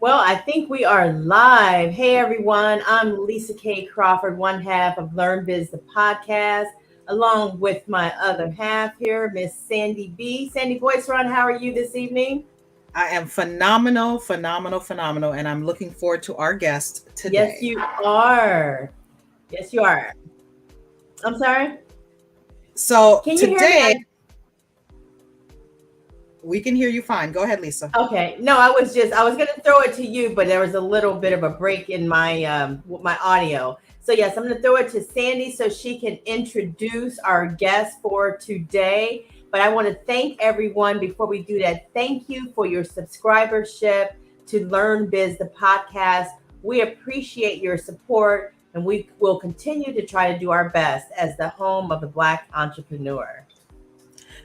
Well, I think we are live. Hey, everyone. I'm Lisa K. Crawford, one half of LearnBiz The Podcast, along with my other half here, Miss Sandy B. Sandy Boisrond, how are you this evening? I am phenomenal, and I'm looking forward to our guest Yes, today. you are. Yes, you are. I'm sorry. So Can you hear me? today, we can hear you fine. Go ahead, Lisa. Okay. No, I was going to throw it to you, but there was a little bit of a break in my audio. So yes, I'm going to throw it to Sandy so she can introduce our guest for today. But I want to thank everyone before we do that. Thank you for your subscribership to Learn Biz the podcast. We appreciate your support and we will continue to try to do our best as the home of the Black entrepreneur.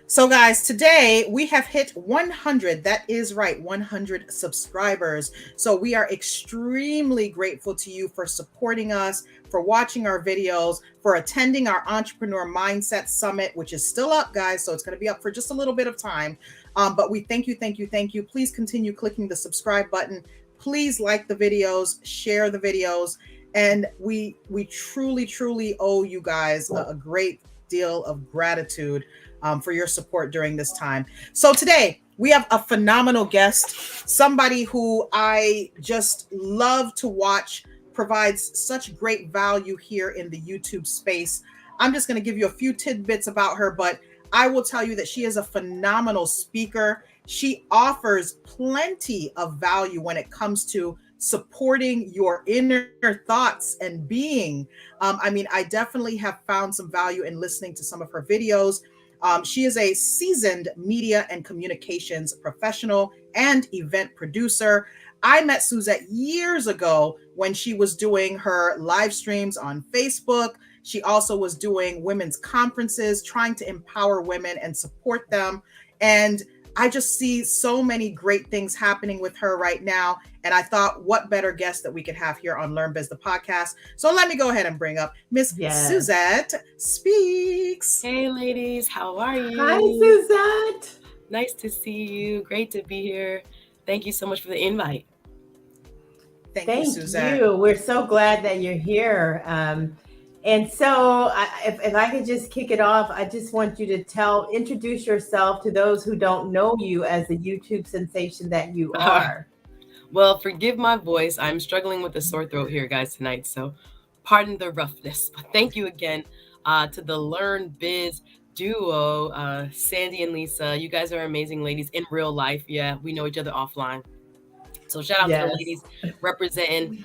So, guys, today we have hit 100. That is right, 100 subscribers. So, we are extremely grateful to you for supporting us, for watching our videos, for attending our Entrepreneur Mindset Summit, which is still up, guys. So, it's going to be up for just a little bit of time. But we thank you. Please continue clicking the subscribe button. Please like the videos, share the videos. And we truly owe you guys a great deal of gratitude for your support during this time. So today we have a phenomenal guest, somebody who I just love to watch, provides such great value here in the YouTube space. I'm just going to give you a few tidbits about her, but I will tell you that she is a phenomenal speaker. She offers plenty of value when it comes to supporting your inner thoughts and being. I definitely have found some value in listening to some of her videos. She is a seasoned media and communications professional and event producer. I met Suzette years ago when she was doing her live streams on Facebook. She also was doing women's conferences, trying to empower women and support them. And I just see so many great things happening with her right now. And I thought, what better guest that we could have here on LearnBiz the Podcast. So let me go ahead and bring up Miss Suzette Speaks. Hey, ladies. How are you? Hi, Suzette. Nice to see you. Great to be here. Thank you so much for the invite. Thank you, Suzette. We're so glad that you're here. And so if I could just kick it off, I just want you to introduce yourself to those who don't know you as the YouTube sensation that you are. Well, forgive my voice. I'm struggling with a sore throat here, guys, tonight. So pardon the roughness. But thank you again to the Learn Biz duo, Sandy and Lisa. You guys are amazing ladies in real life. Yeah, we know each other offline. So shout out to the ladies representing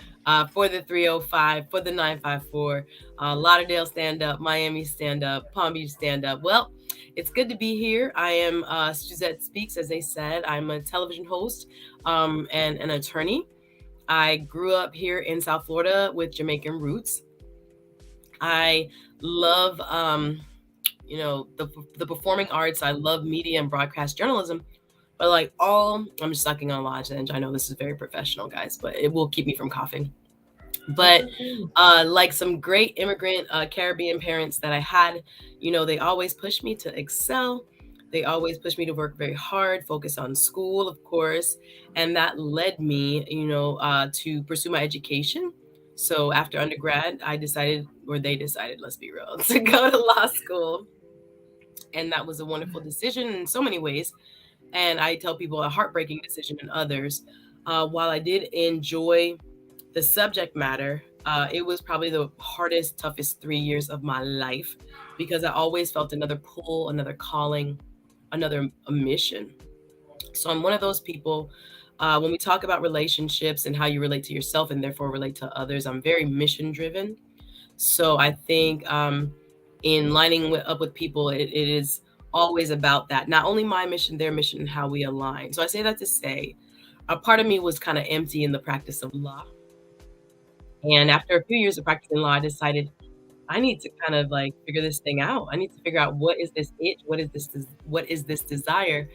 for the 305, for the 954, Lauderdale stand up, Miami stand up, Palm Beach stand up. Well, it's good to be here. I am Suzette Speaks, as they said. I'm a television host and an attorney. I grew up here in South Florida with Jamaican roots. I love, the performing arts. I love media and broadcast journalism. But I'm sucking on lozenge. I know this is very professional, guys, but it will keep me from coughing. But like some great immigrant Caribbean parents that I had, they always pushed me to excel. They always pushed me to work very hard, focus on school, of course. And that led me, to pursue my education. So after undergrad, they decided, let's be real, to go to law school. And that was a wonderful decision in so many ways. And I tell people a heartbreaking decision in others. While I did enjoy the subject matter, it was probably the hardest, toughest 3 years of my life because I always felt another pull, another calling, another mission. So I'm one of those people, when we talk about relationships and how you relate to yourself and therefore relate to others, I'm very mission driven. So I think in lining up with people, it is always about that. Not only my mission, their mission, and how we align. So I say that to say, a part of me was kind of empty in the practice of law. And after a few years of practicing law, I decided I need to kind of figure this thing out. I need to figure out what is this itch? What is this desire?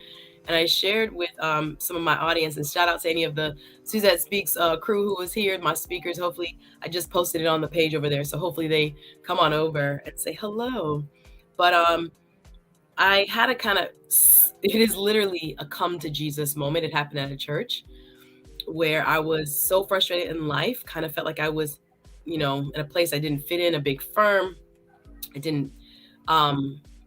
And I shared with some of my audience, and shout out to any of the Suzette Speaks crew who was here, my speakers. Hopefully, I just posted it on the page over there. So hopefully they come on over and say hello. But I had it is literally a come to Jesus moment. It happened at a church. where I was so frustrated in life, kind of felt like I was, in a place I didn't fit in, a big firm. I didn't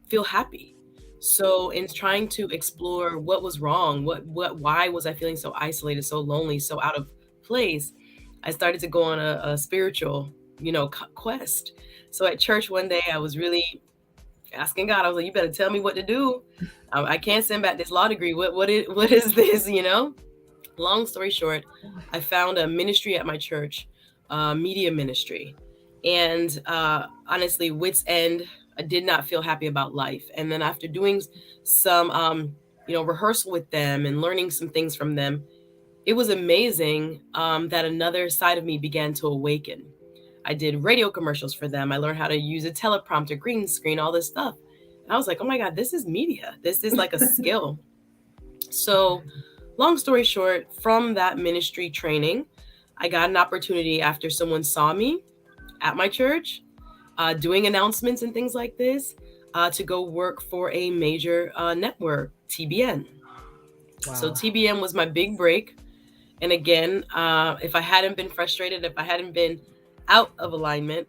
feel happy. So in trying to explore what was wrong, why was I feeling so isolated, so lonely, so out of place, I started to go on a spiritual, quest. So at church one day, I was really asking God. I was like, "You better tell me what to do. I can't send back this law degree. What is this?" Long story short, I found a ministry at my church, media ministry, and honestly, wit's end. I did not feel happy about life. And then after doing some, rehearsal with them and learning some things from them, it was amazing that another side of me began to awaken. I did radio commercials for them. I learned how to use a teleprompter, green screen, all this stuff. And I was like, oh my God, this is media. This is like a skill. So long story short, from that ministry training, I got an opportunity after someone saw me at my church doing announcements and things like this to go work for a major network, TBN. Wow. So TBN was my big break. And again, if I hadn't been frustrated, if I hadn't been out of alignment,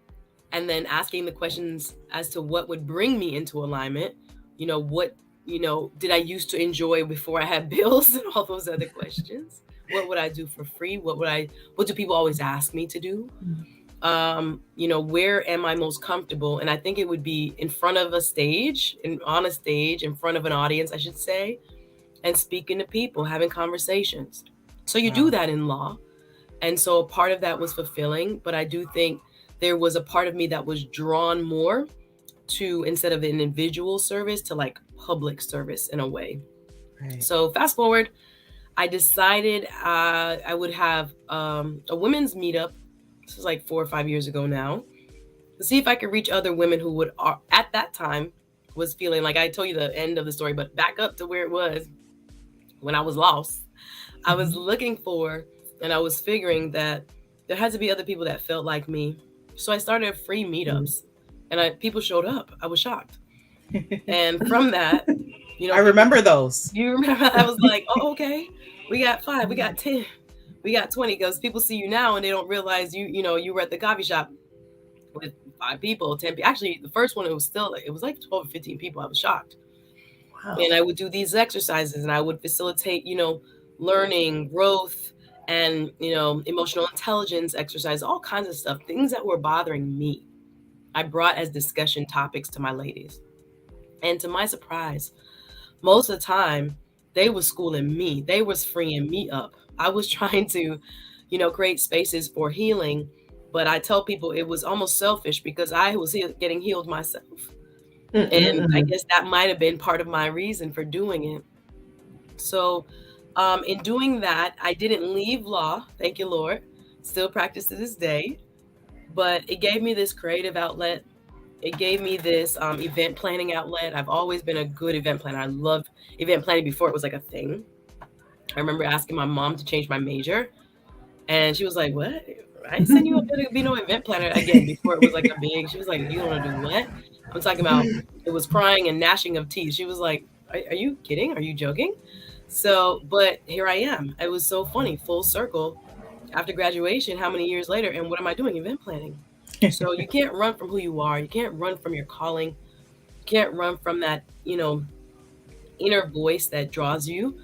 and then asking the questions as to what would bring me into alignment, what did I used to enjoy before I had bills and all those other questions? What would I do for free? What do people always ask me to do? Where am I most comfortable? And I think it would be in front of a stage, on a stage, in front of an audience, I should say, and speaking to people, having conversations. So you do that in law. And so part of that was fulfilling, but I do think there was a part of me that was drawn more to, instead of an individual service, to like public service in a way. Right. So fast forward, I decided I would have a women's meetup. This was like 4 or 5 years ago now, to see if I could reach other women who would, at that time, was feeling like, I told you the end of the story, but back up to where it was when I was lost. I was looking for, and I was figuring that there had to be other people that felt like me. So I started free meetups, and people showed up. I was shocked. And from that, I remember those. You remember? I was like, oh, okay. We got 5, we got 10, we got 20, because people see you now and they don't realize you were at the coffee shop with 5 people, 10 people. Actually, the first one, it was like 12 or 15 people. I was shocked. Wow. And I would do these exercises, and I would facilitate, learning, growth, and, emotional intelligence exercise, all kinds of stuff, things that were bothering me. I brought as discussion topics to my ladies. And to my surprise, most of the time, they were schooling me. They was freeing me up. I was trying to, create spaces for healing. But I tell people it was almost selfish, because I was getting healed myself. Mm-hmm. And I guess that might have been part of my reason for doing it. So in doing that, I didn't leave law. Thank you, Lord. Still practice to this day. But it gave me this creative outlet. It gave me this event planning outlet. I've always been a good event planner. I loved event planning before it was like a thing. I remember asking my mom to change my major, and she was like, "What? I sent you up there to be no event planner again." Before it was like a big. She was like, "You want to do what?" I'm talking about. It was crying and gnashing of teeth. She was like, "Are you kidding? Are you joking?" So, but here I am. It was so funny. Full circle. After graduation, how many years later, and what am I doing? Event planning. So you can't run from who you are. You can't run from your calling. You can't run from that, inner voice that draws you.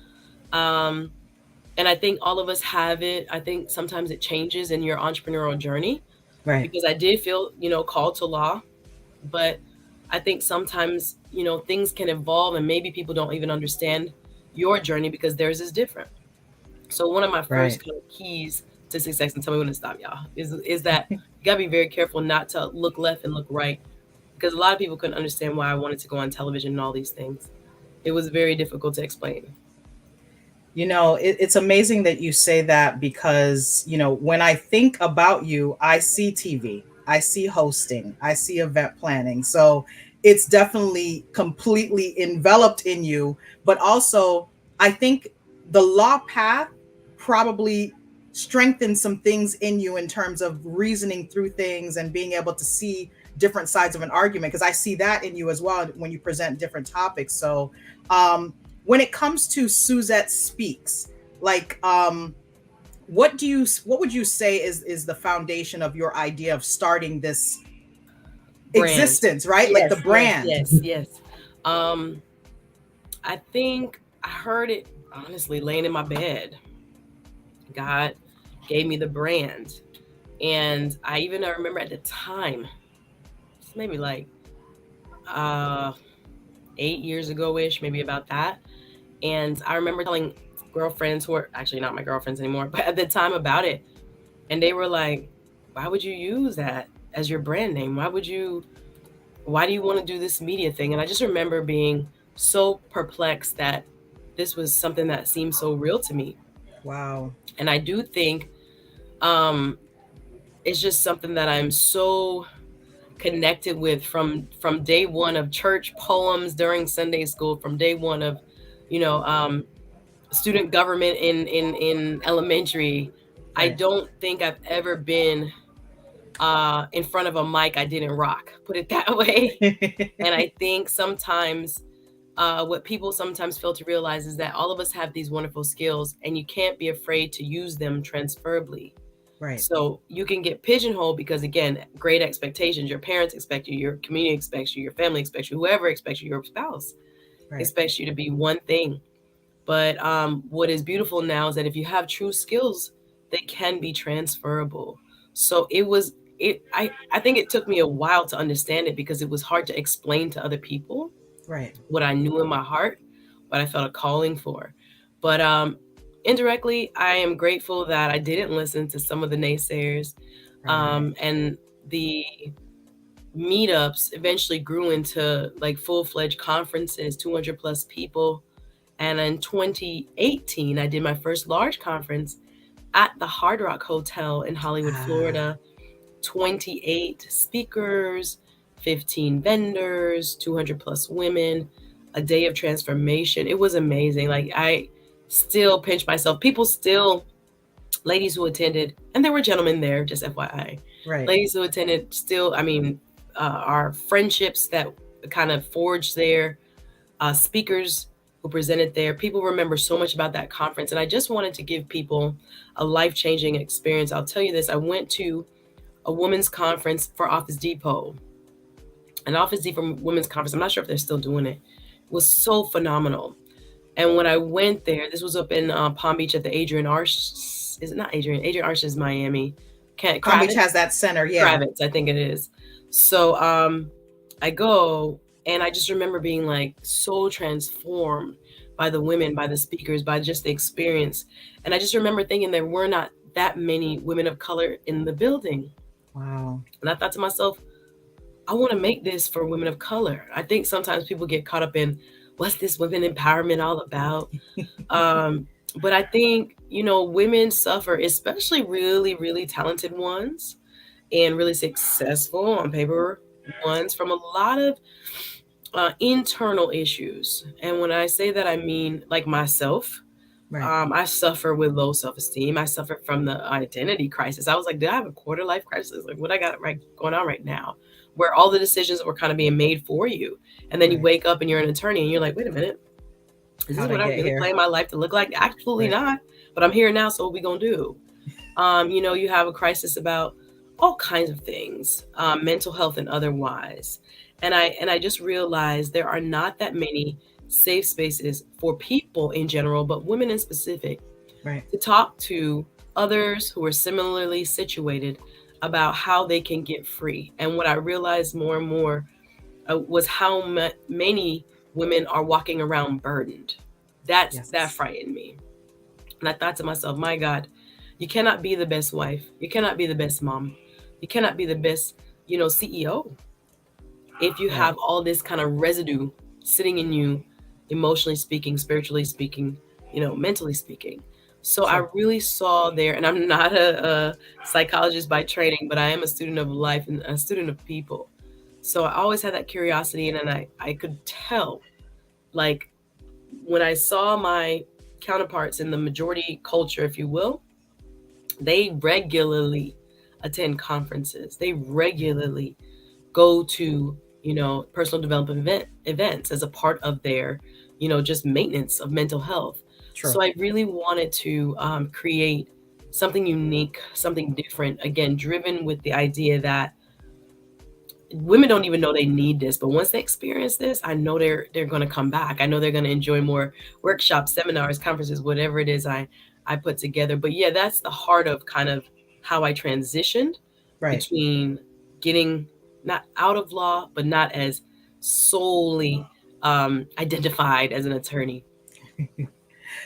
And I think all of us have it. I think sometimes it changes in your entrepreneurial journey. Right. Because I did feel, called to law. But I think sometimes, things can evolve, and maybe people don't even understand your journey because theirs is different. So one of my first kind of keys to success, and tell me when to stop, y'all, is that you gotta be very careful not to look left and look right, because a lot of people couldn't understand why I wanted to go on television and all these things. It was very difficult to explain. It's amazing that you say that, because, when I think about you, I see TV, I see hosting, I see event planning. So it's definitely completely enveloped in you. But also, I think the law path probably strengthen some things in you in terms of reasoning through things and being able to see different sides of an argument, because I see that in you as well when you present different topics. So when it comes to Suzette Speaks, like what would you say is the foundation of your idea of starting this Brand. existence, right? Like the brand. Yes. I think I heard it honestly laying in my bed. God gave me the brand. And I remember at the time, it's maybe like 8 years ago-ish, maybe about that. And I remember telling girlfriends who are actually not my girlfriends anymore, but at the time about it. And they were like, why would you use that as your brand name? Why do you want to do this media thing? And I just remember being so perplexed that this was something that seemed so real to me. Wow. And I do think it's just something that I'm so connected with from day one of church poems during Sunday school, from day one of, student government in elementary. Right. I don't think I've ever been in front of a mic I didn't rock, put it that way. And I think sometimes what people sometimes fail to realize is that all of us have these wonderful skills, and you can't be afraid to use them transferably. Right. So you can get pigeonholed because, again, great expectations. Your parents expect you, your community expects you, your family expects you, whoever expects you, your spouse expects you to be one thing. But what is beautiful now is that if you have true skills, they can be transferable. So I think it took me a while to understand it because it was hard to explain to other people what I knew in my heart, what I felt a calling for. But indirectly, I am grateful that I didn't listen to some of the naysayers. And the meetups eventually grew into like full-fledged conferences, 200 plus people. And in 2018, I did my first large conference at the Hard Rock Hotel in Hollywood, Florida. 28 speakers, 15 vendors, 200 plus women, a day of transformation. It was amazing. Like, I still pinch myself. Ladies who attended, and there were gentlemen there, just FYI. Right. Ladies who attended still, our friendships that kind of forged there, speakers who presented there. People remember so much about that conference. And I just wanted to give people a life-changing experience. I'll tell you this. I went to a women's conference for Office Depot. An Office Depot women's conference. I'm not sure if they're still doing it. It was so phenomenal. And when I went there, this was up in Palm Beach at the Adrian Arch. Is it not Adrian? Adrian Arch is Miami. Palm Beach has that center, yeah. Kravitz, I think it is. So I go, and I just remember being like so transformed by the women, by the speakers, by just the experience. And I just remember thinking there were not that many women of color in the building. Wow. And I thought to myself, I want to make this for women of color. I think sometimes people get caught up in what's this women empowerment all about? But I think, women suffer, especially really, really talented ones and really successful on paper ones, from a lot of internal issues. And when I say that, I mean like myself. Right. I suffer with low self-esteem. I suffer from the identity crisis. I was like, did I have a quarter life crisis? Like, what I got going on right now, where all the decisions were kind of being made for you. And then you wake up and you're an attorney and you're like, wait a minute, is this what I really plan my life to look like? Absolutely not. But I'm here now, so what we gonna do? You have a crisis about all kinds of things, mental health and otherwise. And I just realized there are not that many safe spaces for people in general, but women in specific, to talk to others who are similarly situated about how they can get free. And what I realized more and more was how many women are walking around burdened. That frightened me. And I thought to myself, my God, you cannot be the best wife. You cannot be the best mom. You cannot be the best, CEO if you have all this kind of residue sitting in you, emotionally speaking, spiritually speaking, mentally speaking. So I really saw there, and I'm not a psychologist by training, but I am a student of life and a student of people. So I always had that curiosity, and I could tell, like, when I saw my counterparts in the majority culture, if you will, they regularly attend conferences. They regularly go to, personal development events as a part of their, just maintenance of mental health. True. So I really wanted to create something unique, something different, again, driven with the idea that women don't even know they need this, but once they experience this, I know they're going to come back. I know they're going to enjoy more workshops, seminars, conferences, whatever it is I put together. But yeah, that's the heart of kind of how I transitioned between getting not out of law, but not as solely identified as an attorney.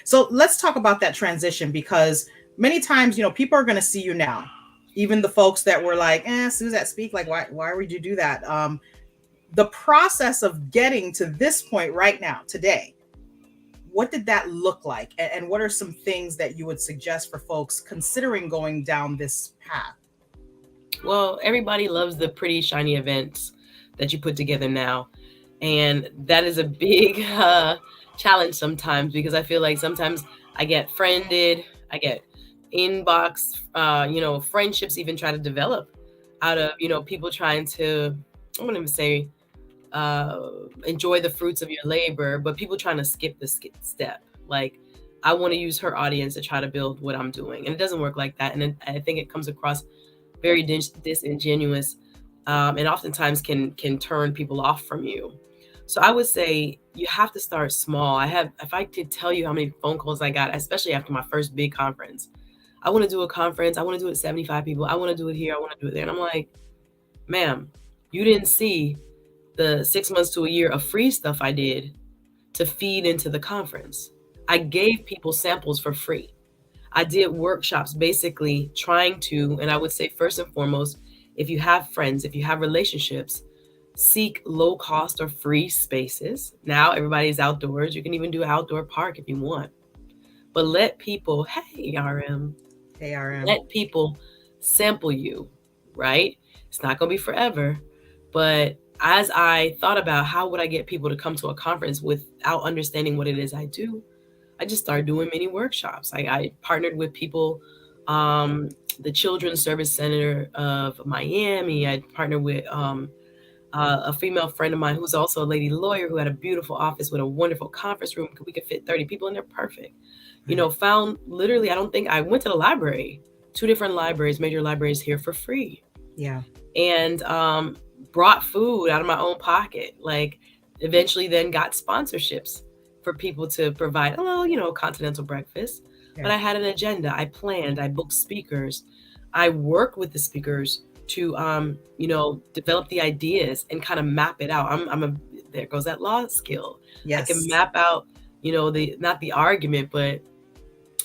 So let's talk about that transition, because many times, people are going to see you now. Even the folks that were like, Suzette, speak, like, why would you do that? The process of getting to this point right now, today, what did that look like? And what are some things that you would suggest for folks considering going down this path? Well, everybody loves the pretty shiny events that you put together now. And that is a big challenge sometimes, because I feel like sometimes I get friended, I get inbox, friendships even try to develop out of, people trying to, I wouldn't even say enjoy the fruits of your labor, but people trying to skip the step. Like, I want to use her audience to try to build what I'm doing. And it doesn't work like that. And I think it comes across very disingenuous, and oftentimes can turn people off from you. So I would say you have to start small. If I could tell you how many phone calls I got, especially after my first big conference, I want to do a conference. I want to do it 75 people. I want to do it here. I want to do it there. And I'm like, ma'am, you didn't see the 6 months to a year of free stuff I did to feed into the conference. I gave people samples for free. I did workshops basically trying to, and I would say first and foremost, if you have friends, if you have relationships, seek low cost or free spaces. Now everybody's outdoors. You can even do an outdoor park if you want. But let people, hey, RM. Let people sample you, right? It's not going to be forever. But as I thought about how would I get people to come to a conference without understanding what it is I do, I just started doing mini workshops. I partnered with people, the Children's Service Center of Miami. I partnered with a female friend of mine who's also a lady lawyer who had a beautiful office with a wonderful conference room. We could fit 30 people in there. Perfect. Found literally, I went to the library, 2 different libraries, major libraries here for free. Yeah. And brought food out of my own pocket. Like, eventually then got sponsorships for people to provide a little, continental breakfast. Yeah. But I had an agenda. I planned, I booked speakers. I worked with the speakers to, develop the ideas and kind of map it out. There goes that law skill. Yes. I can map out, not the argument, but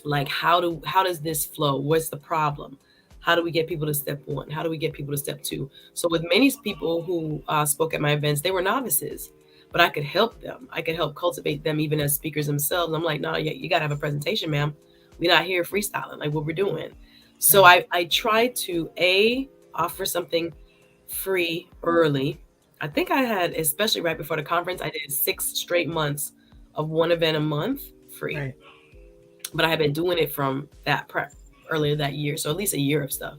like, how does this flow? What's the problem? How do we get people to step 1? How do we get people to step 2? So with many people who spoke at my events, they were novices, but I could help them. I could help cultivate them even as speakers themselves. I'm like, no, you got to have a presentation, ma'am. We're not here freestyling like what we're doing. So I try to offer something free early. I think I had, especially right before the conference, I did 6 straight months of 1 event a month free. Right. But I had been doing it from that prep earlier that year. So at least a year of stuff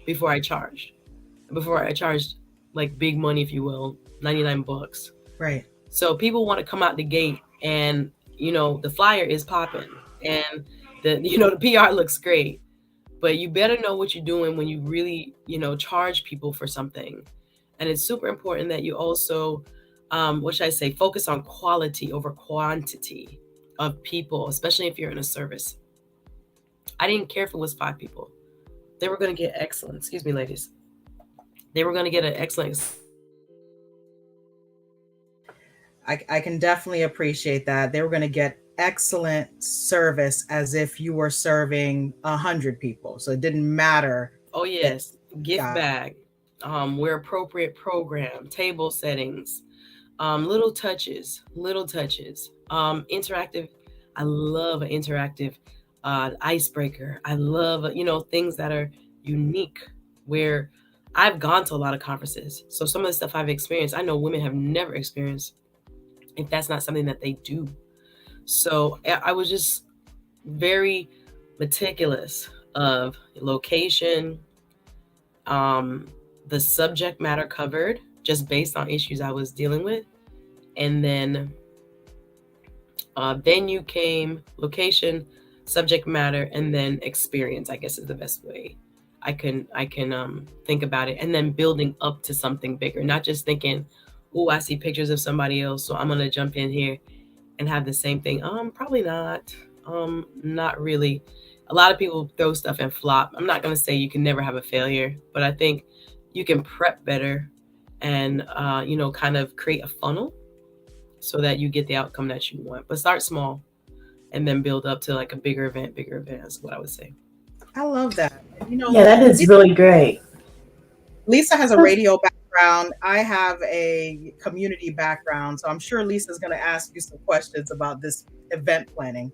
before I charged like big money, if you will, $99. Right. So people want to come out the gate and, the flyer is popping and the PR looks great, but you better know what you're doing when you really, charge people for something. And it's super important that you also, focus on quality over quantity of people, especially if you're in a service. I didn't care if it was 5 people. They were going to get excellent. Excuse me, ladies. They were going to get an excellent. I can definitely appreciate that. They were going to get excellent service as if you were serving 100 people. So it didn't matter. Oh, yes. Gift bag. Where appropriate program, table settings, little touches, interactive. I love an interactive icebreaker. I love, things that are unique, where I've gone to a lot of conferences. So some of the stuff I've experienced, I know women have never experienced if that's not something that they do. So I was just very meticulous of location, the subject matter covered just based on issues I was dealing with. And then venue came, location, subject matter, and then experience, I guess, is the best way I can think about it. And then building up to something bigger, not just thinking, oh, I see pictures of somebody else, so I'm gonna jump in here and have the same thing. Probably not. Not really. A lot of people throw stuff and flop. I'm not gonna say you can never have a failure, but I think you can prep better and kind of create a funnel so that you get the outcome that you want. But start small and then build up to like a bigger event is what I would say. I love that. Yeah, that is really great. Lisa has a radio background. I have a community background. So I'm sure Lisa's going to ask you some questions about this event planning.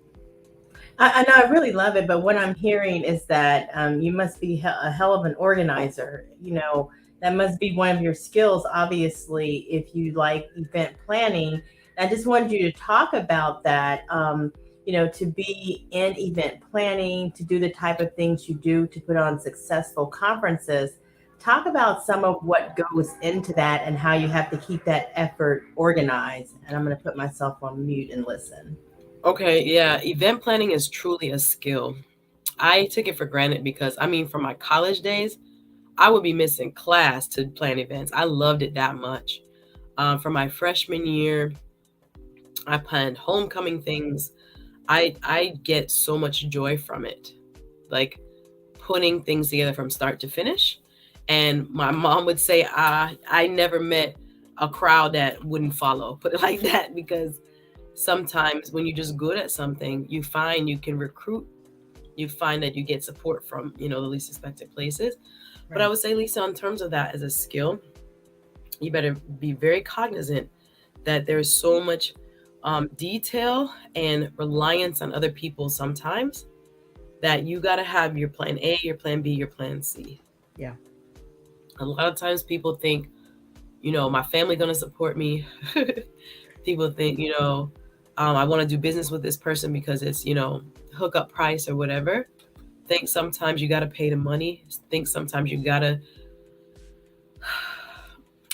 I know, I really love it. But what I'm hearing is that you must be a hell of an organizer. That must be one of your skills, obviously, if you like event planning. I just wanted you to talk about that, to be in event planning, to do the type of things you do to put on successful conferences. Talk about some of what goes into that and how you have to keep that effort organized. And I'm going to put myself on mute and listen. Okay, yeah. Event planning is truly a skill. I took it for granted because, from my college days, I would be missing class to plan events. I loved it that much. For my freshman year, I planned homecoming things. I get so much joy from it, like putting things together from start to finish. And my mom would say, I never met a crowd that wouldn't follow, put it like that, because sometimes when you're just good at something, you find you can recruit, you find that you get support from, the least expected places. Right. But I would say, Lisa, in terms of that as a skill, you better be very cognizant that there's so much detail and reliance on other people sometimes that you got to have your plan A, your plan B, your plan C. Yeah. A lot of times people think, my family going to support me. People think, I want to do business with this person because it's, hookup price or whatever. Think sometimes you got to pay the money. Think sometimes you got to,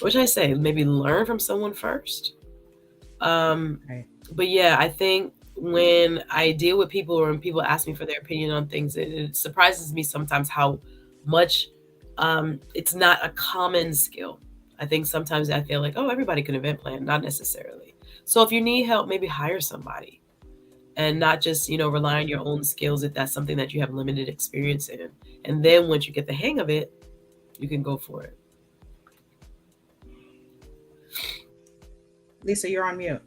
what should I say? Maybe learn from someone first. Right. But yeah, I think when I deal with people or when people ask me for their opinion on things, it surprises me sometimes how much it's not a common skill. I think sometimes I feel like, oh, everybody can event plan, not necessarily. So if you need help, maybe hire somebody and not just, rely on your own skills if that's something that you have limited experience in. And then once you get the hang of it, you can go for it. Lisa, you're on mute.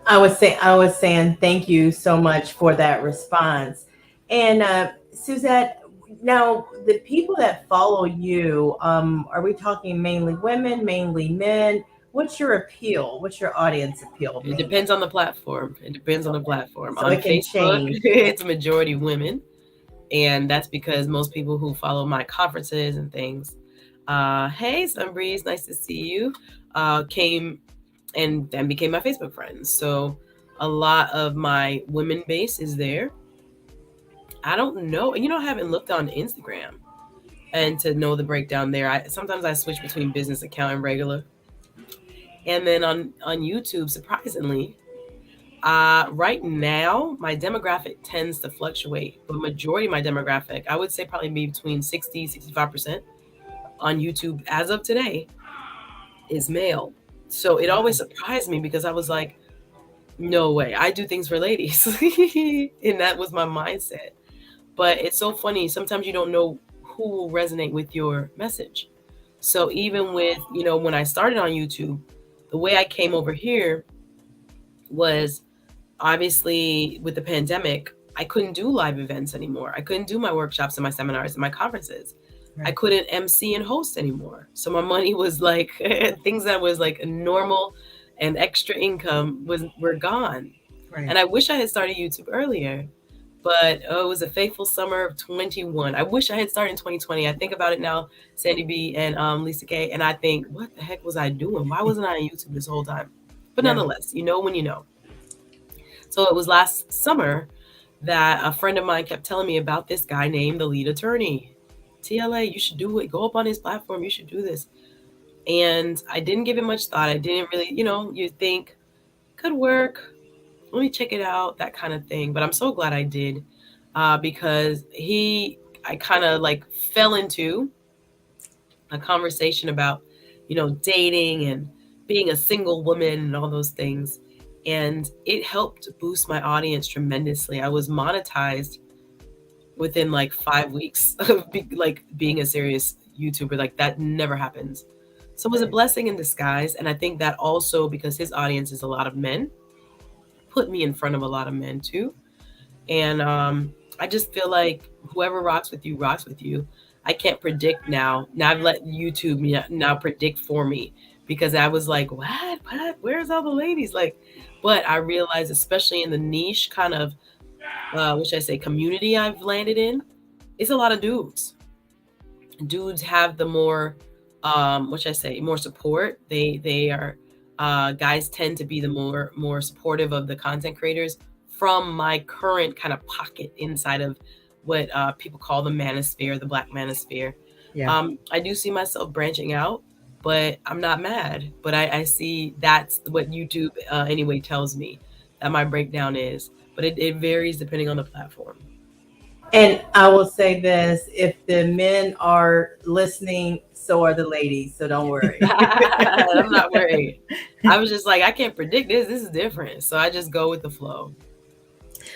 I was saying thank you so much for that response. And Suzette, now the people that follow you, are we talking mainly women, mainly men? What's your appeal? What's your audience appeal? It depends on the platform. So on Facebook, it's a majority women. And that's because most people who follow my conferences and things, hey, Sunbreeze, nice to see you, came and then became my Facebook friends. So a lot of my women base is there. I don't know. I haven't looked on Instagram and to know the breakdown there. Sometimes I switch between business account and regular. And then on YouTube, surprisingly, right now, my demographic tends to fluctuate. But majority of my demographic, I would say probably be between 60, 65% on YouTube as of today is male. So it always surprised me because I was like, no way, I do things for ladies. And that was my mindset. But it's so funny. Sometimes you don't know who will resonate with your message. So even with, when I started on YouTube, the way I came over here was obviously with the pandemic, I couldn't do live events anymore. I couldn't do my workshops and my seminars and my conferences. Right. I couldn't MC and host anymore. So my money was like things that was like a normal and extra income were gone. Right. And I wish I had started YouTube earlier, but it was a fateful summer of 21. I wish I had started in 2020. I think about it now, Sandy B and Lisa K, and I think, what the heck was I doing? Why wasn't I on YouTube this whole time? But nonetheless, you know when you know. So it was last summer that a friend of mine kept telling me about this guy named the Lead Attorney. TLA, you should do it. Go up on his platform. You should do this. And I didn't give it much thought. I didn't really, you think could work. let me check it out, that kind of thing. But I'm so glad I did, because I kind of like fell into a conversation about, dating and being a single woman and all those things. And it helped boost my audience tremendously. I was monetized within like 5 weeks of being a serious YouTuber. Like that never happens. So it was a blessing in disguise. And I think that also, because his audience is a lot of men, put me in front of a lot of men too. And I just feel like whoever rocks with you rocks with you. I can't predict now. Now I've let YouTube now predict for me, because I was like, what? Where's all the ladies? Like, but I realized, especially in the niche kind of, which I say community I've landed in, it's a lot of dudes. Dudes have the more, which I say more support. They are, guys tend to be the more supportive of the content creators from my current kind of pocket inside of what people call the manosphere, the Black manosphere. Yeah. I do see myself branching out, but I'm not mad. But I see that's what YouTube anyway tells me that my breakdown is. But it varies depending on the platform. And I will say this, if the men are listening, so are the ladies. So don't worry. I'm not worried. I was just like, I can't predict this. This is different. So I just go with the flow.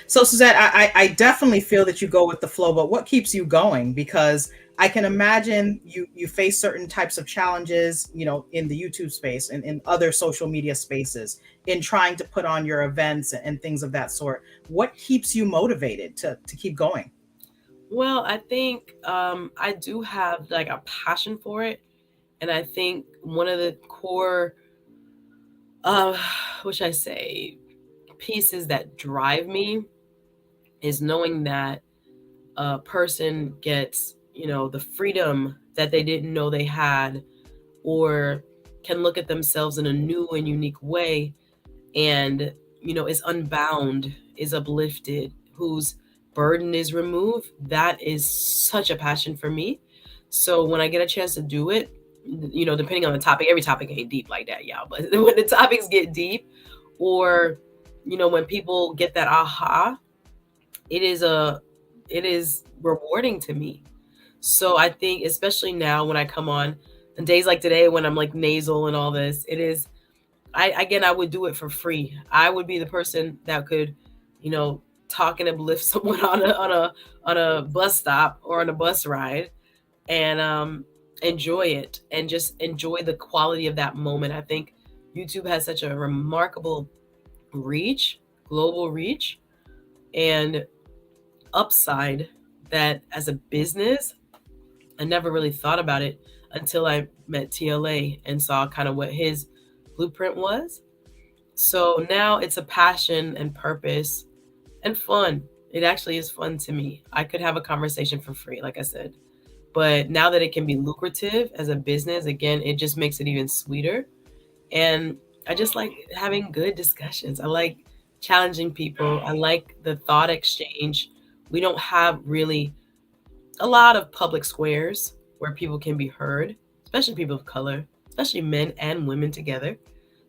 So Suzette, I definitely feel that you go with the flow, but what keeps you going? Because I can imagine you face certain types of challenges, in the YouTube space and in other social media spaces, in trying to put on your events and things of that sort. What keeps you motivated to keep going? Well, I think I do have like a passion for it. And I think one of the core, which I say, pieces that drive me is knowing that a person gets, the freedom that they didn't know they had, or can look at themselves in a new and unique way, and, is unbound, is uplifted, whose burden is removed. That is such a passion for me. So when I get a chance to do it, depending on the topic, every topic ain't deep like that, y'all, but when the topics get deep, or, when people get that aha, it is rewarding to me. So I think, especially now when I come on days like today, when I'm like nasal and all this, I would do it for free. I would be the person that could, talk and uplift someone on a bus stop or on a bus ride, and enjoy it, and just enjoy the quality of that moment. I think YouTube has such a remarkable reach, global reach, and upside, that as a business, I never really thought about it until I met TLA and saw kind of what his blueprint was. So now it's a passion and purpose and fun. It actually is fun to me. I could have a conversation for free, like I said. But now that it can be lucrative as a business, again, it just makes it even sweeter. And I just like having good discussions. I like challenging people. I like the thought exchange. We don't have really a lot of public squares where people can be heard, especially people of color, especially men and women together.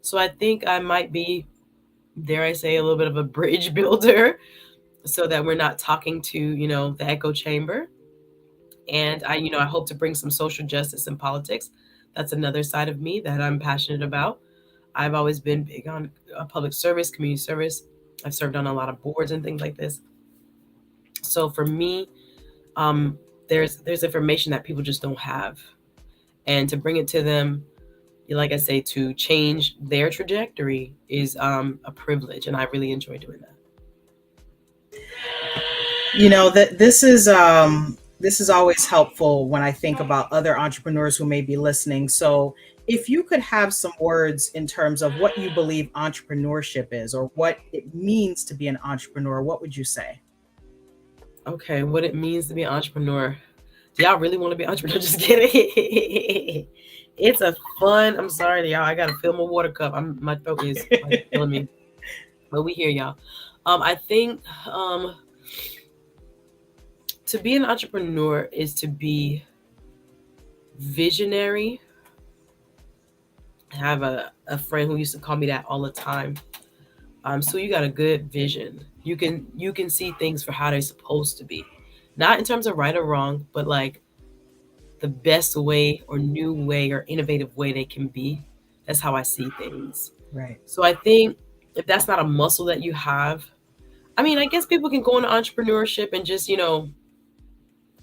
So I think I might be, dare I say, a little bit of a bridge builder, so that we're not talking to, the echo chamber. And I hope to bring some social justice in politics. That's another side of me that I'm passionate about. I've always been big on public service, community service. I've served on a lot of boards and things like this. So for me, there's information that people just don't have. And to bring it to them, like I say, to change their trajectory is a privilege. And I really enjoy doing that. That this is always helpful when I think about other entrepreneurs who may be listening. So if you could have some words in terms of what you believe entrepreneurship is, or what it means to be an entrepreneur, what would you say? Okay, what it means to be an entrepreneur. Do y'all really want to be an entrepreneur? Just kidding. It's a fun, I'm sorry, y'all. I got to fill my water cup. My throat is killing me. But we hear y'all. I think to be an entrepreneur is to be visionary. I have a friend who used to call me that all the time. So you got a good vision. You can see things for how they're supposed to be, not in terms of right or wrong, but like the best way or new way or innovative way they can be. That's how I see things. Right. So I think if that's not a muscle that you have, I mean, I guess people can go into entrepreneurship and just, even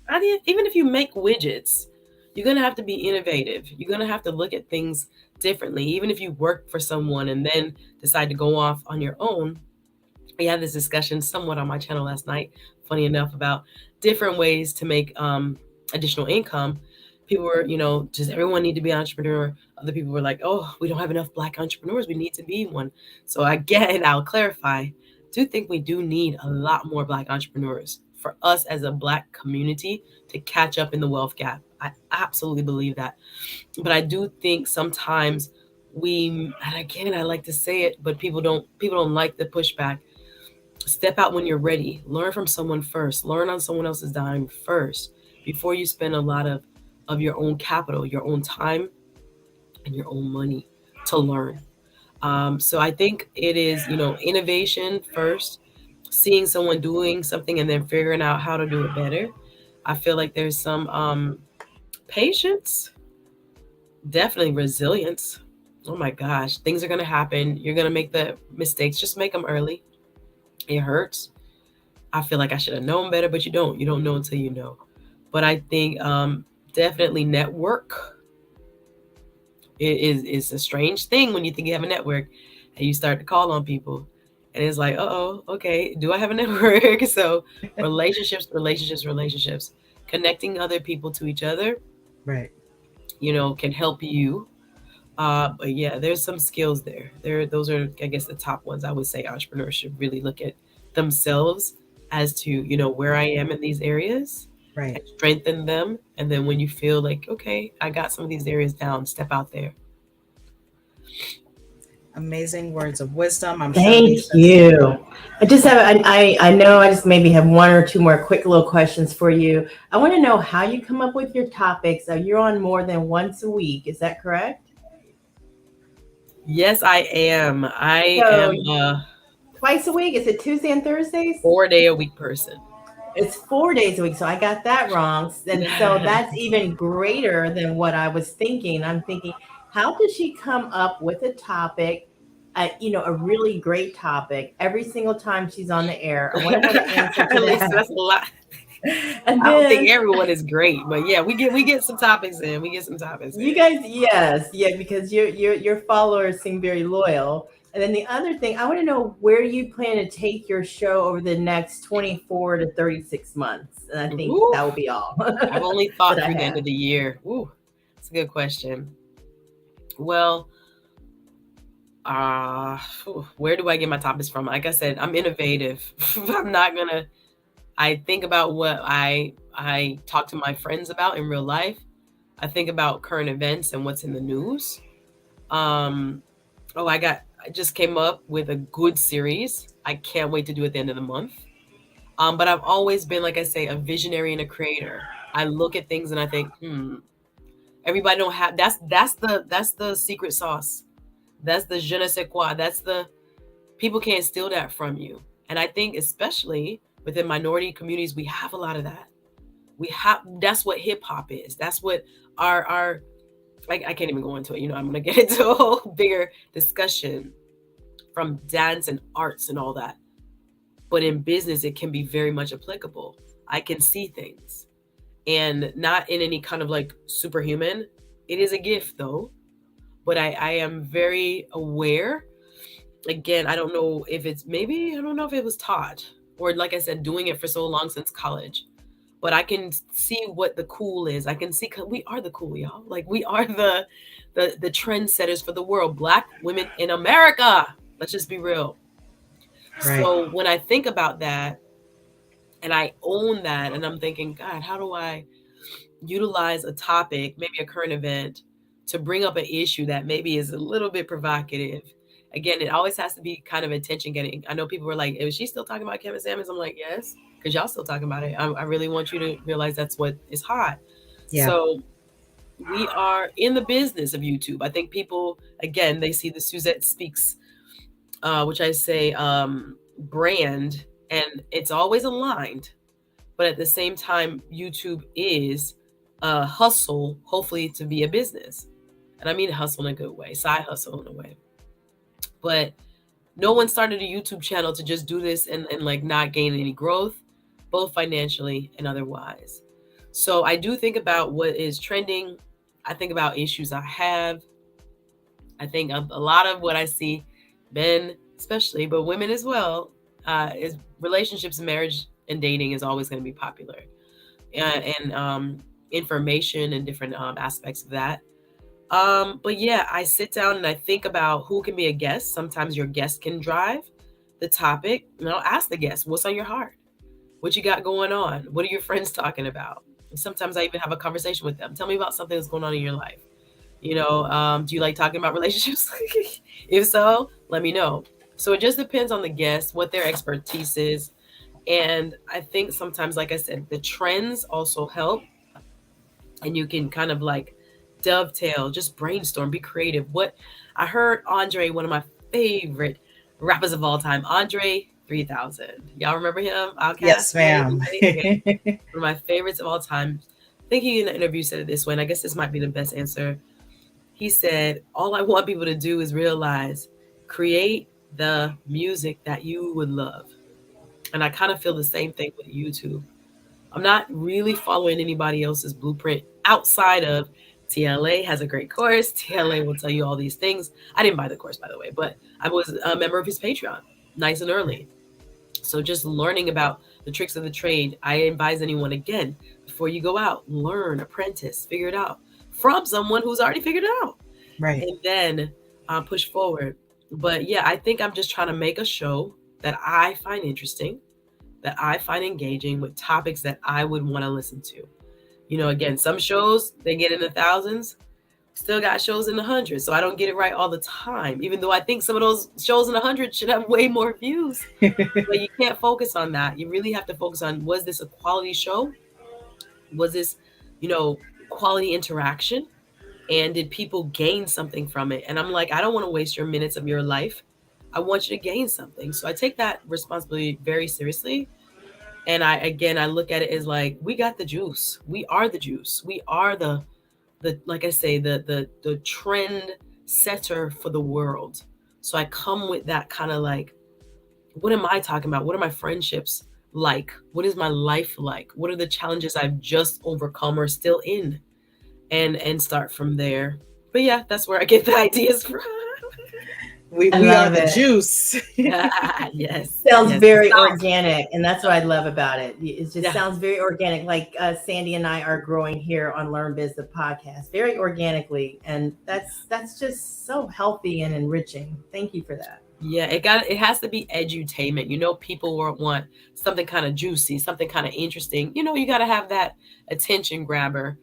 if you make widgets, you're going to have to be innovative. You're going to have to look at things differently. Even if you work for someone and then decide to go off on your own. We had this discussion somewhat on my channel last night, funny enough, about different ways to make additional income. People were, just everyone need to be an entrepreneur. Other people were like, oh, we don't have enough Black entrepreneurs. We need to be one. So I'll clarify. I do think we do need a lot more Black entrepreneurs for us as a Black community to catch up in the wealth gap. I absolutely believe that. But I do think sometimes and again, I like to say it, but people don't like the pushback. Step out when you're ready. Learn from someone first. Learn on someone else's dime first before you spend a lot of your own capital, your own time, and your own money to learn. So I think it is, innovation first, seeing someone doing something and then figuring out how to do it better. I feel like there's some patience, definitely resilience. Oh my gosh, things are going to happen. You're going to make the mistakes. Just make them early. It hurts. I feel like I should have known better, but you don't know until you know. But I think definitely network. It's a strange thing when you think you have a network and you start to call on people and it's like, okay, do I have a network? So relationships, connecting other people to each other, right, can help you. But yeah, there's some skills there. Those are, I guess, the top ones. I would say entrepreneurs should really look at themselves as to, where I am in these areas, right, and strengthen them. And then when you feel like, okay, I got some of these areas down, step out there. Amazing words of wisdom. Thank you. I just have, I know I just maybe have one or two more quick little questions for you. I want to know how you come up with your topics. You're on more than once a week. Is that correct? Yes, I am. I am twice a week. Is it Tuesday and Thursdays? 4-day-a-week person. It's 4 days a week. So I got that wrong. And so that's even greater than what I was thinking. I'm thinking, how does she come up with a topic, a really great topic every single time she's on the air? I want to know the answer to that. That's a lot. And I don't think everyone is great, but yeah, we get some topics in. You guys, yes, yeah, because your followers seem very loyal. And then the other thing, I want to know where you plan to take your show over the next 24 to 36 months. And I think that will be all. I've only thought through the end of the year. Ooh, that's a good question. Well, where do I get my topics from? Like I said, I'm innovative. I think about what I talk to my friends about in real life. I think about current events and what's in the news. I just came up with a good series. I can't wait to do it at the end of the month. But I've always been, like I say, a visionary and a creator. I look at things and I think, everybody don't have, that's the secret sauce. That's the je ne sais quoi. People can't steal that from you. And I think especially within minority communities, we have a lot of that. That's what hip hop is. That's what I can't even go into it. I'm going to get into a whole bigger discussion from dance and arts and all that. But in business, it can be very much applicable. I can see things, and not in any kind of like superhuman. It is a gift though, but I am very aware. Again, I don't know if it was taught, or like I said, doing it for so long since college. But I can see what the cool is. I can see, we are the cool, y'all. Like we are the trendsetters for the world. Black women in America. Let's just be real. Right. So when I think about that and I own that, and I'm thinking, God, how do I utilize a topic, maybe a current event, to bring up an issue that maybe is a little bit provocative? Again, it always has to be kind of attention getting. I know people were like, is she still talking about Kevin Samuels? I'm like, yes, because y'all still talking about it. I really want you to realize that's what is hot. Yeah. So we are in the business of YouTube. I think people, again, they see the Suzette Speaks which I say brand, and it's always aligned. But at the same time, YouTube is a hustle, hopefully to be a business. And I mean hustle in a good way, side hustle in a way. But no one started a YouTube channel to just do this and like not gain any growth, both financially and otherwise. So I do think about what is trending. I think about issues I have. I think a lot of what I see, men especially, but women as well, is relationships and marriage and dating is always going to be popular. And information and different aspects of that. But yeah, I sit down and I think about who can be a guest. Sometimes your guest can drive the topic, and I'll ask the guest, what's on your heart? What you got going on? What are your friends talking about? And sometimes I even have a conversation with them. Tell me about something that's going on in your life. Do you like talking about relationships? If so, let me know. So it just depends on the guest, what their expertise is. And I think sometimes, like I said, the trends also help. And you can kind of like dovetail, just brainstorm, be creative. What I heard Andre, one of my favorite rappers of all time, Andre 3000. Y'all remember him? Outkast? Yes, ma'am. Okay. One of my favorites of all time. I think he in the interview said it this way, and I guess this might be the best answer. He said, all I want people to do is realize, create the music that you would love. And I kind of feel the same thing with YouTube. I'm not really following anybody else's blueprint outside of TLA has a great course. TLA will tell you all these things. I didn't buy the course, by the way, but I was a member of his Patreon nice and early. So just learning about the tricks of the trade. I advise anyone, again, before you go out, learn, apprentice, figure it out from someone who's already figured it out. Right. And then push forward. But yeah, I think I'm just trying to make a show that I find interesting, that I find engaging, with topics that I would want to listen to. Again, some shows, they get in the thousands, still got shows in the hundreds. So I don't get it right all the time, even though I think some of those shows in the hundreds should have way more views. But you can't focus on that. You really have to focus on, was this a quality show? Was this, quality interaction? And did people gain something from it? And I'm like, I don't want to waste your minutes of your life. I want you to gain something. So I take that responsibility very seriously. And I look at it as like, we got the juice. We are the juice. We are the like I say, the trend setter for the world. So I come with that kind of like, what am I talking about? What are my friendships like? What is my life like? What are the challenges I've just overcome or still in? And start from there. But yeah, that's where I get the ideas from. We are the juice. Yes. Sounds very Sounds organic. And that's what I love about it. It just sounds very organic. Like Sandy and I are growing here on LearnBiz The Podcast very organically. And that's just so healthy and enriching. Thank you for that. Yeah, it has to be edutainment. People want something kind of juicy, something kind of interesting. You got to have that attention grabber,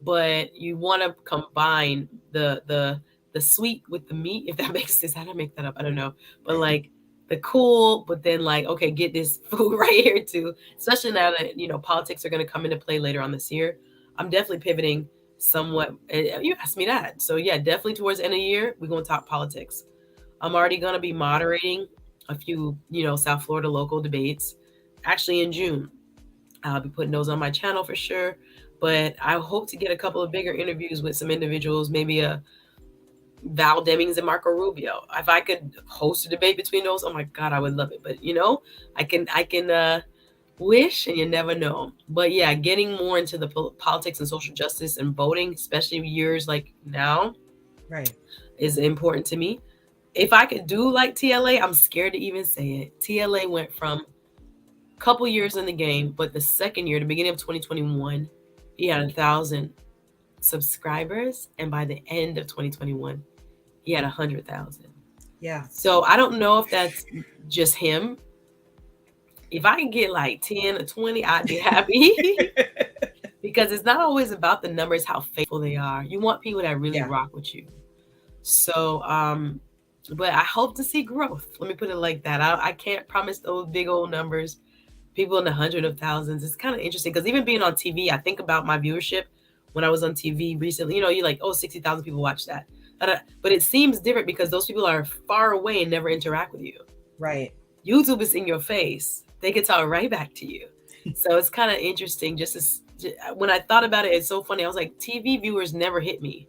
but you want to combine the sweet with the meat, if that makes sense. How do I make that up? I don't know. But like the cool, but then like, okay, get this food right here too. Especially now that, politics are going to come into play later on this year. I'm definitely pivoting somewhat. You asked me that. So yeah, definitely towards the end of the year, we're going to talk politics. I'm already going to be moderating a few, South Florida local debates, actually in June. I'll be putting those on my channel for sure. But I hope to get a couple of bigger interviews with some individuals, maybe Val Demings and Marco Rubio. If I could host a debate between those, oh my God, I would love it. But I can wish, and you never know. But yeah, getting more into the politics and social justice and voting, especially years like now, right, is important to me. If I could do like TLA, I'm scared to even say it. TLA went from a couple years in the game, but the second year, the beginning of 2021, he had 1,000 subscribers, and by the end of 2021, he had 100,000. Yeah. So I don't know if that's just him. If I can get like 10 or 20, I'd be happy. Because it's not always about the numbers, how faithful they are. You want people that really rock with you. So, but I hope to see growth. Let me put it like that. I can't promise those big old numbers. People in the hundreds of thousands. It's kind of interesting because even being on TV, I think about my viewership when I was on TV recently. You're like, 60,000 people watch that. But it seems different because those people are far away and never interact with you. Right. YouTube is in your face. They can talk right back to you. So it's kind of interesting. When I thought about it, it's so funny. I was like, TV viewers never hit me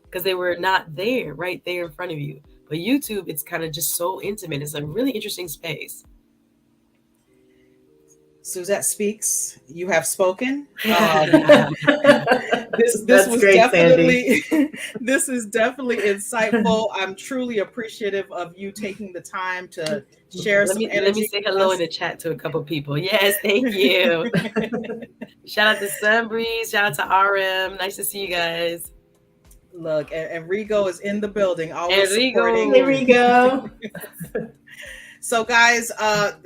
because they were not there, right there in front of you. But YouTube, it's kind of just so intimate. It's a really interesting space. Suzette Speaks, you have spoken. This That's was great, definitely this is definitely insightful. I'm truly appreciative of you taking the time to share some energy. Let me say hello in the chat to a couple people. Yes, thank you. Shout out to Sunbreeze. Shout out to RM. Nice to see you guys. Look, and Rigo is in the building. Always Enrico. supporting. Here we go. So guys,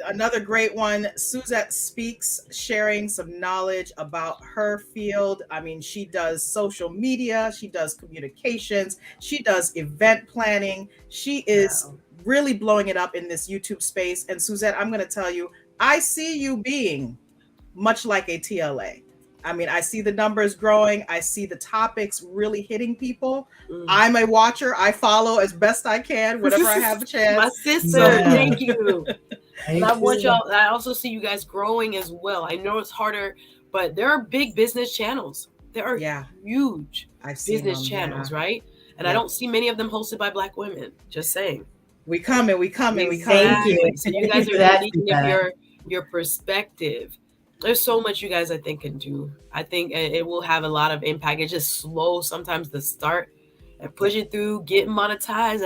another great one, Suzette Speaks, sharing some knowledge about her field. I mean, she does social media, she does communications, she does event planning. She is really blowing it up in this YouTube space. And Suzette, I'm going to tell you, I see you being much like a TLA. I mean, I see the numbers growing. I see the topics really hitting people. I'm a watcher. I follow as best I can whenever I have a chance. My sister, thank you. I want y'all. I also see you guys growing as well. I know it's harder, but there are big business channels. There are huge business channels, right? And I don't see many of them hosted by Black women. Just saying. We coming. Thank you. So you guys are unique your perspective. There's so much you guys, I think, can do. I think it will have a lot of impact. It's just slow sometimes to start and push it through, get monetized.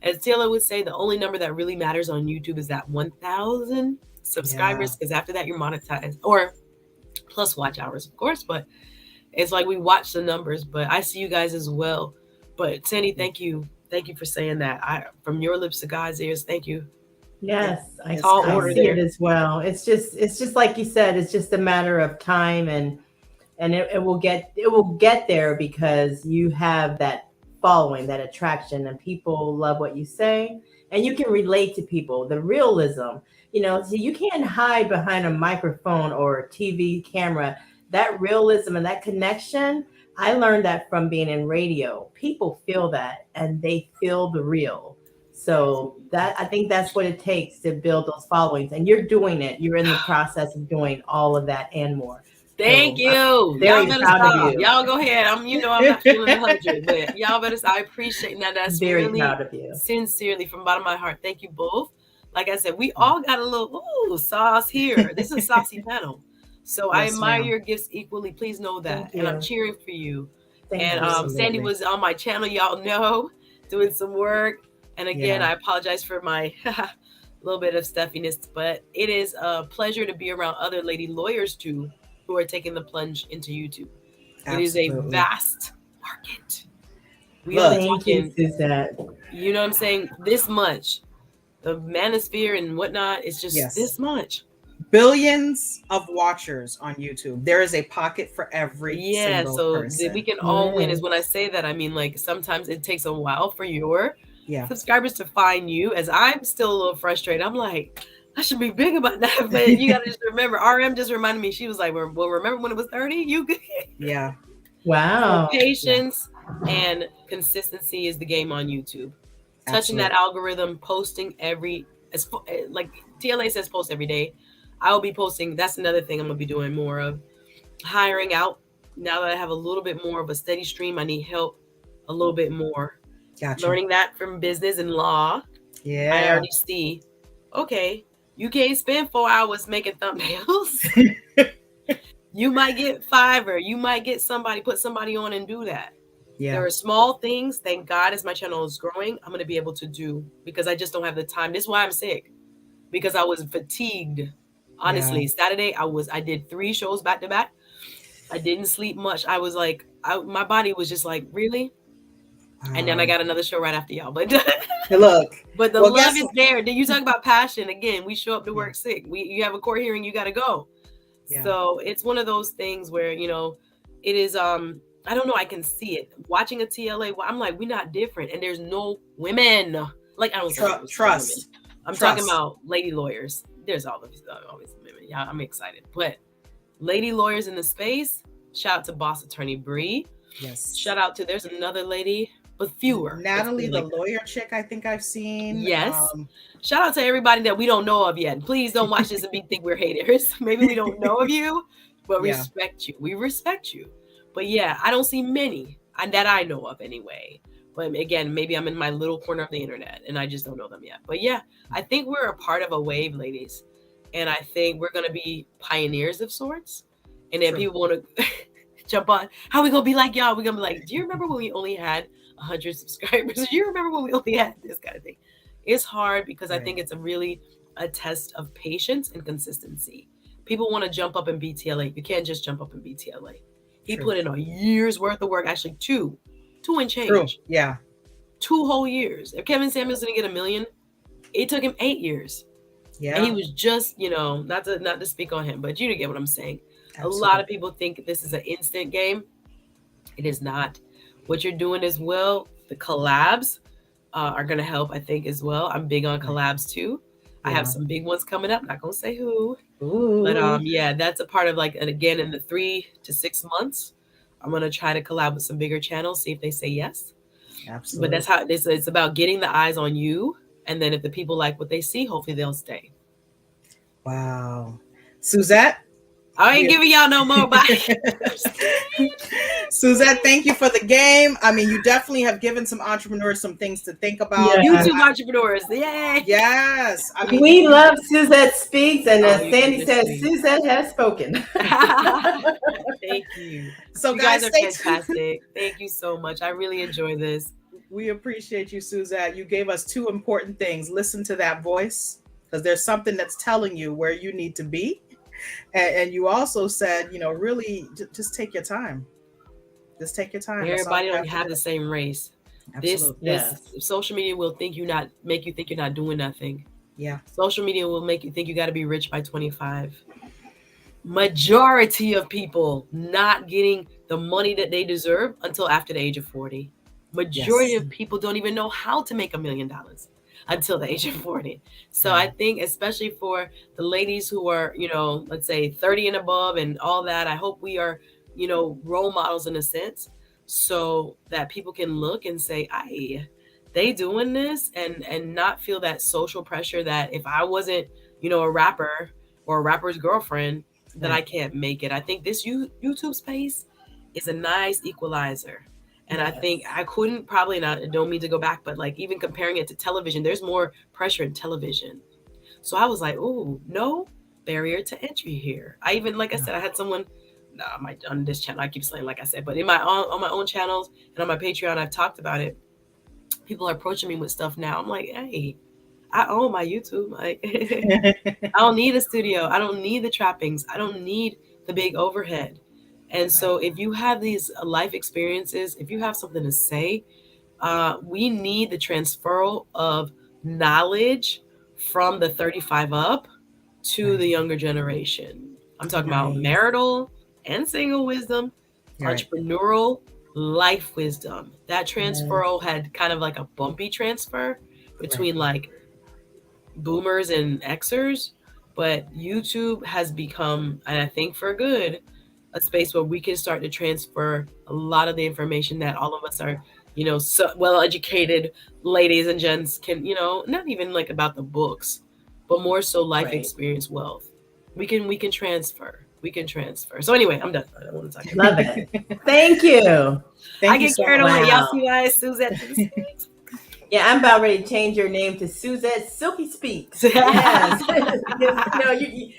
As Taylor would say, the only number that really matters on YouTube is that 1,000 subscribers, because after that, you're monetized. Or plus watch hours, of course. But it's like we watch the numbers. But I see you guys as well. But Sandy, thank you. Thank you for saying that. From your lips to God's ears, thank you. Yes, I order see there. it as well. It's just like you said. It's just a matter of time, and it will get there because you have that following, that attraction, and people love what you say, and you can relate to people. The realism, so you can't hide behind a microphone or a TV camera. That realism and that connection, I learned that from being in radio. People feel that, and they feel the real. So I think that's what it takes to build those followings. And you're doing it. You're in the process of doing all of that and more. Thank you. Y'all better stop. Y'all go ahead. I'm not feeling 100, but y'all better stop. I appreciate that. That's very really proud of you. Sincerely, from the bottom of my heart. Thank you both. Like I said, we all got a little sauce here. This is a saucy panel. So I admire your gifts equally. Please know that. And I'm cheering for you. Sandy was on my channel, y'all know, doing some work. And again, I apologize for my little bit of stuffiness, but it is a pleasure to be around other lady lawyers too, who are taking the plunge into YouTube. Absolutely. It is a vast market. We are talking, you know what I'm saying? This much. The manosphere and whatnot is just this much. Billions of watchers on YouTube. There is a pocket for every single person. We can all win. Is when I say that, I mean, like, sometimes it takes a while for your subscribers to find you, as I'm still a little frustrated. I'm like, I should be big about that, but you gotta just remember. RM just reminded me. She was like, "Well, remember when it was 30? You good?" Yeah. Wow. So patience and consistency is the game on YouTube. Touching that algorithm, posting like TLA says, post every day. I will be posting. That's another thing I'm gonna be doing more of. Hiring out. Now that I have a little bit more of a steady stream, I need help a little bit more. Learning that from business and law. Yeah. I already see, okay, you can't spend 4 hours making thumbnails. You might get Fiverr. You might get put somebody on and do that. Yeah. There are small things, thank God, as my channel is growing, I'm going to be able to do, because I just don't have the time. This is why I'm sick, because I was fatigued. Honestly, Saturday, I did 3 shows back to back. I didn't sleep much. I was like, my body was just like, really? And then I got another show right after y'all. But look, but the love is there. Then you talk about passion again. We show up to work sick. You have a court hearing, you got to go. Yeah. So it's one of those things where, it is. I don't know. I can see it watching a TLA. I'm like, we're not different, and there's no women. Like, I don't trust. I'm talking about lady lawyers. There's always women. Yeah, I'm excited. But lady lawyers in the space. Shout out to Boss Attorney Bree. Yes. Shout out to, there's another lady. but fewer. Natalie, the lawyer chick, I think I've seen. Yes. Shout out to everybody that we don't know of yet. Please don't watch this and think we're haters. Maybe we don't know of you, but respect you. We respect you. But yeah, I don't see many that I know of anyway. But again, maybe I'm in my little corner of the internet and I just don't know them yet. But yeah, I think we're a part of a wave, ladies. And I think we're going to be pioneers of sorts. And then people want to jump on. How we going to be like y'all? We're going to be like, do you remember when we only had 100 subscribers? Do you remember when we only had this kind of thing? It's hard because I think it's a test of patience and consistency. People want to jump up in BTLA. You can't just jump up in BTLA. He put in a year's worth of work, actually two and change. True. Yeah. 2 whole years. If Kevin Samuels didn't get 1 million, it took him 8 years. Yeah. And he was just, not to speak on him, but you get what I'm saying. Absolutely. A lot of people think this is an instant game. It is not. What you're doing as well, the collabs are going to help, I think, as well. I'm big on collabs too. Yeah. I have some big ones coming up. Not going to say who. Ooh. But yeah, that's a part of and again, in the 3 to 6 months, I'm going to try to collab with some bigger channels, see if they say yes. Absolutely. But that's how it's about getting the eyes on you. And then if the people like what they see, hopefully they'll stay. Wow. Suzette? I ain't giving y'all no more. Bye. Suzette, thank you for the game. I mean, you definitely have given some entrepreneurs some things to think about. Yeah. YouTube entrepreneurs. Yay. Yes. I mean, we love Suzette Speaks. And as Sandy says, Suzette has spoken. Thank you. So you guys are fantastic. Thank you so much. I really enjoy this. We appreciate you, Suzette. You gave us 2 important things. Listen to that voice, because there's something that's telling you where you need to be. And you also said, really just take your time. Just take your time. Everybody don't have the same race. Absolutely. This social media will make you think you're not doing nothing. Yeah. Social media will make you think you got to be rich by 25. Majority of people not getting the money that they deserve until after the age of 40. Majority of people don't even know how to make $1 million until the age of 40. So I think especially for the ladies who are, let's say 30 and above and all that, I hope we are, role models in a sense, so that people can look and say, they doing this, and not feel that social pressure that if I wasn't, a rapper or a rapper's girlfriend, that I can't make it. I think this YouTube space is a nice equalizer. And I think I couldn't probably not, I don't mean to go back, but even comparing it to television, there's more pressure in television. So I was like, oh, no barrier to entry here. I even, I said, I had someone, on this channel, I keep saying, like I said, but on my own channels and on my Patreon, I've talked about it. People are approaching me with stuff now. I'm like, hey, I own my YouTube. I don't need a studio. I don't need the trappings. I don't need the big overhead. And so if you have these life experiences, if you have something to say, we need the transfer of knowledge from the 35 up to the younger generation. I'm talking about marital and single wisdom, entrepreneurial life wisdom. That transfer had kind of a bumpy transfer between boomers and Xers, but YouTube has become, and I think for good, a space where we can start to transfer a lot of the information that all of us are, so well-educated ladies and gents can, not even about the books, but more so life experience wealth. We can transfer. So anyway, I'm done. I don't want to talk about it. Love it. Thank you. I get carried away. Y'all see guys, Suzette. Yeah, I'm about ready to change your name to Suzette Silky Speaks. Yes.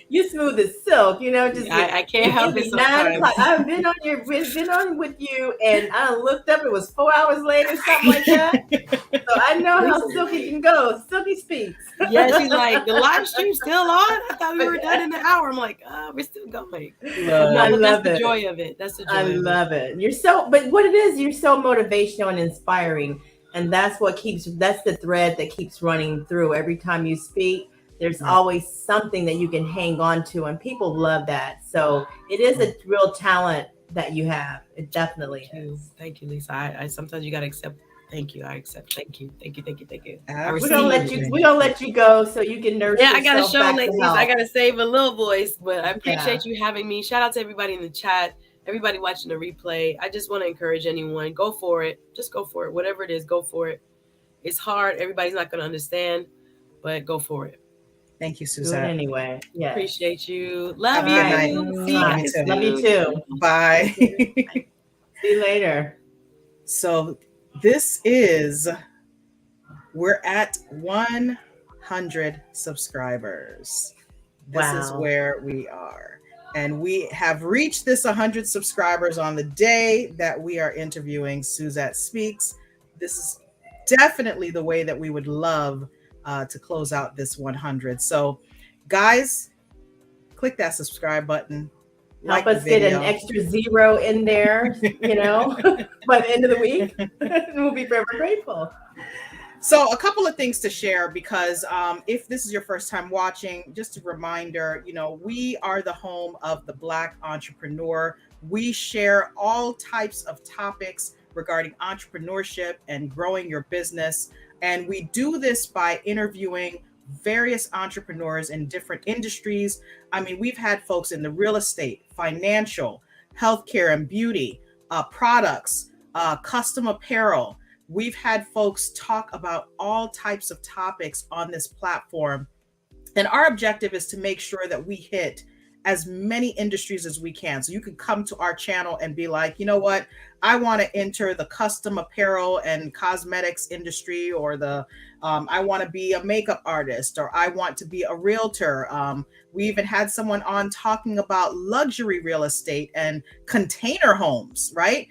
You smooth as silk. I can't help it sometimes. I've been on with you, and I looked up. It was 4 hours later, something like that. So I know how silky can go. Silky Speaks. Yeah, she's like, the live stream's still on. I thought we were done in an hour. I'm like, we're still going. I love the joy of it. That's the joy. I love it. But what it is, you're so motivational and inspiring. And that's the thread that keeps running through. Every time you speak, there's always something that you can hang on to, and people love that. So it is a real talent that you have. It definitely is. Thank you, Lisa. I sometimes you got to accept. Thank you. I accept. Thank you. We're gonna let you go so you can nurse. Yeah, I gotta show ladies. I gotta save a little voice, but I appreciate you having me. Shout out to everybody in the chat. everybody watching the replay, I just want to encourage anyone, go for it. Just go for it. Whatever it is, go for it. It's hard. Everybody's not going to understand, but go for it. Thank you, Do it Suzette. anyway. Yeah. Appreciate you. Love Have a you. good night. See you Love you guys too. Love you soon. too. Bye. See you later. So we're at 100 subscribers. This is Wow. where we are. And we have reached this 100 subscribers on the day that we are interviewing Suzette Speaks. This is definitely the way that we would love to close out this 100. So guys, click that subscribe button. Help us get an extra 0 in there, by the end of the week. We'll be forever grateful. So a couple of things to share, because if this is your first time watching, just a reminder, we are the home of the Black entrepreneur. We share all types of topics regarding entrepreneurship and growing your business. And we do this by interviewing various entrepreneurs in different industries. I mean, we've had folks in the real estate, financial, healthcare and beauty, products, custom apparel. We've had folks talk about all types of topics on this platform. And our objective is to make sure that we hit as many industries as we can. So you can come to our channel and be like, you know what, I want to enter the custom apparel and cosmetics industry, or I want to be a makeup artist, or I want to be a realtor. We even had someone on talking about luxury real estate and container homes, right?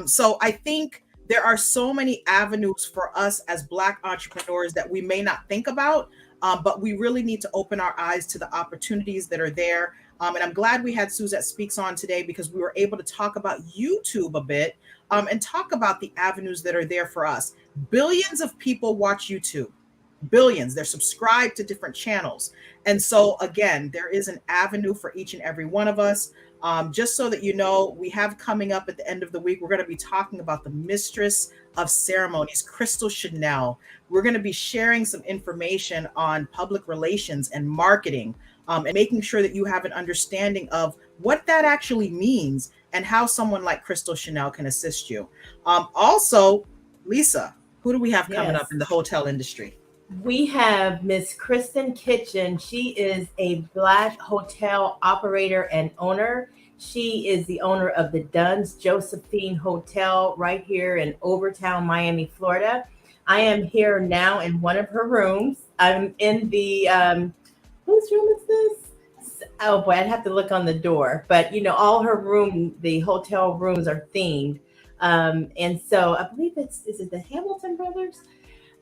So I think there are so many avenues for us as Black entrepreneurs that we may not think about. But we really need to open our eyes to the opportunities that are there. And I'm glad we had Suzette Speaks on today, because we were able to talk about YouTube a bit and talk about the avenues that are there for us. Billions of people watch YouTube. Billions. They're subscribed to different channels. And so, again, there is an avenue for each and every one of us. Just so that you know, we have coming up at the end of the week, we're going to be talking about the mistress of ceremonies, Crystal Chanel. We're going to be sharing some information on public relations and marketing, and making sure that you have an understanding of what that actually means and how someone like Crystal Chanel can assist you. Also, Lisa, who do we have coming up in the hotel industry? We have Miss Kristen Kitchen. She is a Black hotel operator and owner. She is the owner of the Dunn's Josephine Hotel right here in Overtown, Miami, Florida. I am here now in one of her rooms. I'm in the, whose room is this? Oh boy, I'd have to look on the door. But all her the hotel rooms are themed. And so I believe is it the Hamilton Brothers?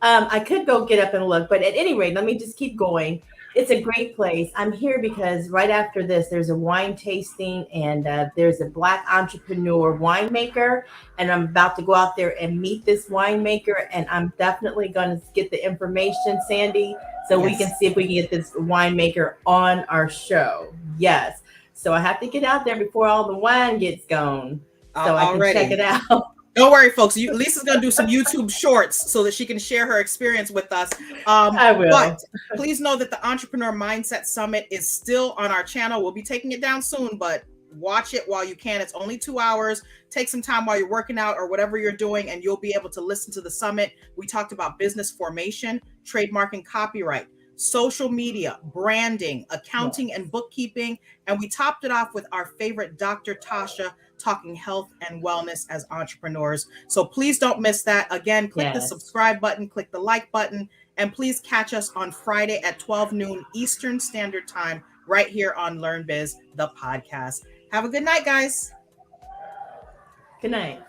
I could go get up and look, but at any rate, let me just keep going. It's a great place. I'm here because right after this, there's a wine tasting, and there's a Black entrepreneur winemaker, and I'm about to go out there and meet this winemaker, and I'm definitely going to get the information, Sandy, so we can see if we can get this winemaker on our show. Yes. So I have to get out there before all the wine gets gone, so I can check it out. Don't worry, folks. Lisa's going to do some YouTube shorts so that she can share her experience with us. I will. But please know that the Entrepreneur Mindset Summit is still on our channel. We'll be taking it down soon, but watch it while you can. It's only 2 hours. Take some time while you're working out or whatever you're doing, and you'll be able to listen to the summit. We talked about business formation, trademark and copyright, social media, branding, accounting and bookkeeping. And we topped it off with our favorite Dr. Tasha, talking health and wellness as entrepreneurs. So please don't miss that. Again, click the subscribe button, click the like button, and please catch us on Friday at 12 noon Eastern Standard Time right here on LearnBiz The Podcast. Have a good night, guys. Good night.